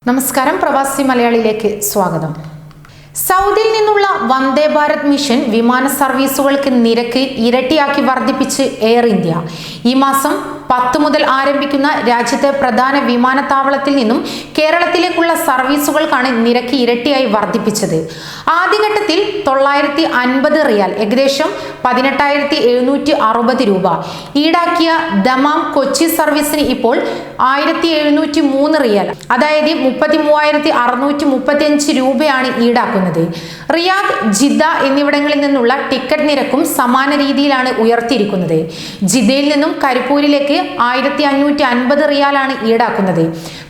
നമസ്കാരം, പ്രവാസി മലയാളിയിലേക്ക് സ്വാഗതം. സൗദിയിൽ നിന്നുള്ള വന്ദേ ഭാരത് മിഷൻ വിമാന സർവീസുകൾക്ക് നിരക്ക് ഇരട്ടിയാക്കി വർദ്ധിപ്പിച്ച് എയർ ഇന്ത്യ. ഈ മാസം 10 മുതൽ ആരംഭിക്കുന്ന രാജ്യത്തെ പ്രധാന വിമാനത്താവളത്തിൽ നിന്നും കേരളത്തിലേക്കുള്ള സർവീസുകൾക്കാണ് നിരക്ക് ഇരട്ടിയായി വർദ്ധിപ്പിച്ചത്. ആദ്യഘട്ടത്തിൽ 950 റിയാൽ, ഏകദേശം 18,760 രൂപ ഈടാക്കിയ ദമാം കൊച്ചി സർവീസിന് ഇപ്പോൾ 1,703 റിയാൽ, അതായത് 33,635 രൂപയാണ് ഈടാക്കുന്നത്. റിയാദ്, ജിദ്ദ എന്നിവിടങ്ങളിൽ നിന്നുള്ള ടിക്കറ്റ് നിരക്കും സമാന രീതിയിലാണ് ഉയർത്തിയിരിക്കുന്നത്. ജിദ്ദയിൽ നിന്നും കരിപ്പൂരിലേക്ക് 1,550 റിയാലാണ് ഈടാക്കുന്നത്.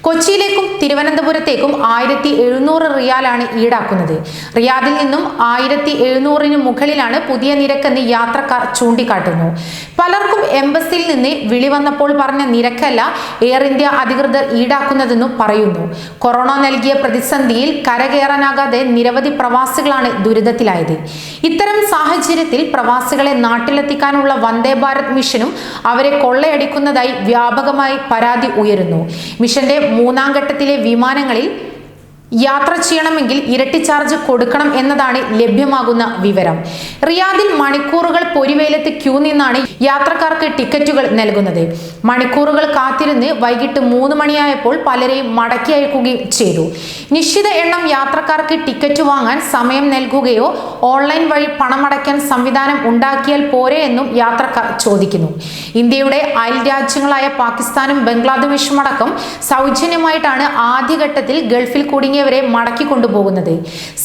കൊച്ചിയിലേക്കും തിരുവനന്തപുരത്തേക്കും 1,700 റിയാലാണ് ഈടാക്കുന്നത്. റിയാദിൽ നിന്നും 1,700-ന് മുകളിലാണ് പുതിയ നിരക്കെന്ന് യാത്രക്കാർ ചൂണ്ടിക്കാട്ടുന്നു. പലർക്കും എംബസിയിൽ നിന്ന് വിളി വന്നപ്പോൾ പറഞ്ഞ നിരക്കല്ല എയർ ഇന്ത്യ അധികൃതർ ഈടാക്കുന്നതെന്നും പറയുന്നു. കൊറോണ നൽകിയ പ്രതിസന്ധിയിൽ കരകയറാനാകാതെ നിരവധി പ്രവാസികളാണ് ദുരിതത്തിലായത്. ഇത്തരം സാഹചര്യത്തിൽ പ്രവാസികളെ നാട്ടിലെത്തിക്കാനുള്ള വന്ദേ ഭാരത് മിഷനും അവരെ കൊള്ളയടിക്കുന്നതായി വ്യാപകമായി പരാതി ഉയരുന്നു. മിഷന്റെ 3ാം ഘട്ടത്തിലെ വിമാനങ്ങളിൽ യാത്ര ചെയ്യണമെങ്കിൽ ഇരട്ടി ചാർജ് കൊടുക്കണം എന്നതാണ് ലഭ്യമാകുന്ന വിവരം. റിയാദിൽ മണിക്കൂറുകൾ പൊരിവെയിലത്ത് ക്യൂ നിന്നാണ് യാത്രക്കാർക്ക് ടിക്കറ്റുകൾ നൽകുന്നത്. മണിക്കൂറുകൾ കാത്തിരുന്ന് വൈകിട്ട് 3 മണിയായപ്പോൾ പലരെയും മടക്കി അയക്കുകയും ചെയ്തു. നിശ്ചിത എണ്ണം യാത്രക്കാർക്ക് ടിക്കറ്റ് വാങ്ങാൻ സമയം നൽകുകയോ ഓൺലൈൻ വഴി പണമടയ്ക്കാൻ സംവിധാനം ഉണ്ടാക്കിയാൽ പോരെ എന്നും യാത്രക്കാർ ചോദിക്കുന്നു. ഇന്ത്യയുടെ അയൽ രാജ്യങ്ങളായ പാകിസ്ഥാനും ബംഗ്ലാദേശും അടക്കം സൗജന്യമായിട്ടാണ് ആദ്യഘട്ടത്തിൽ ഗൾഫിൽ കുടുങ്ങിയ വരെ മടക്കി കൊണ്ടുപോകുന്നത്.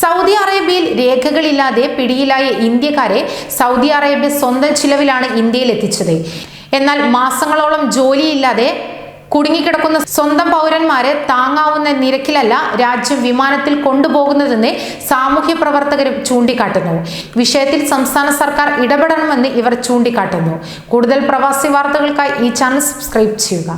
സൗദി അറേബ്യയിൽ രേഖകളില്ലാതെ പിടിയിലായ ഇന്ത്യക്കാരെ സൗദി അറേബ്യ സ്വന്തം ചിലവിലാണ് ഇന്ത്യയിൽ എത്തിച്ചത്. എന്നാൽ മാസങ്ങളോളം ജോലിയില്ലാതെ കുടുങ്ങിക്കിടക്കുന്ന സ്വന്തം പൗരന്മാരെ താങ്ങാവുന്ന നിരക്കിലല്ല രാജ്യം വിമാനത്തിൽ കൊണ്ടുപോകുന്നതെന്ന് സാമൂഹ്യ പ്രവർത്തകരും ചൂണ്ടിക്കാട്ടുന്നു. വിഷയത്തിൽ സംസ്ഥാന സർക്കാർ ഇടപെടണമെന്ന് ഇവർ ചൂണ്ടിക്കാട്ടുന്നു. കൂടുതൽ പ്രവാസി വാർത്തകൾക്കായി ഈ ചാനൽ സബ്സ്ക്രൈബ് ചെയ്യുക.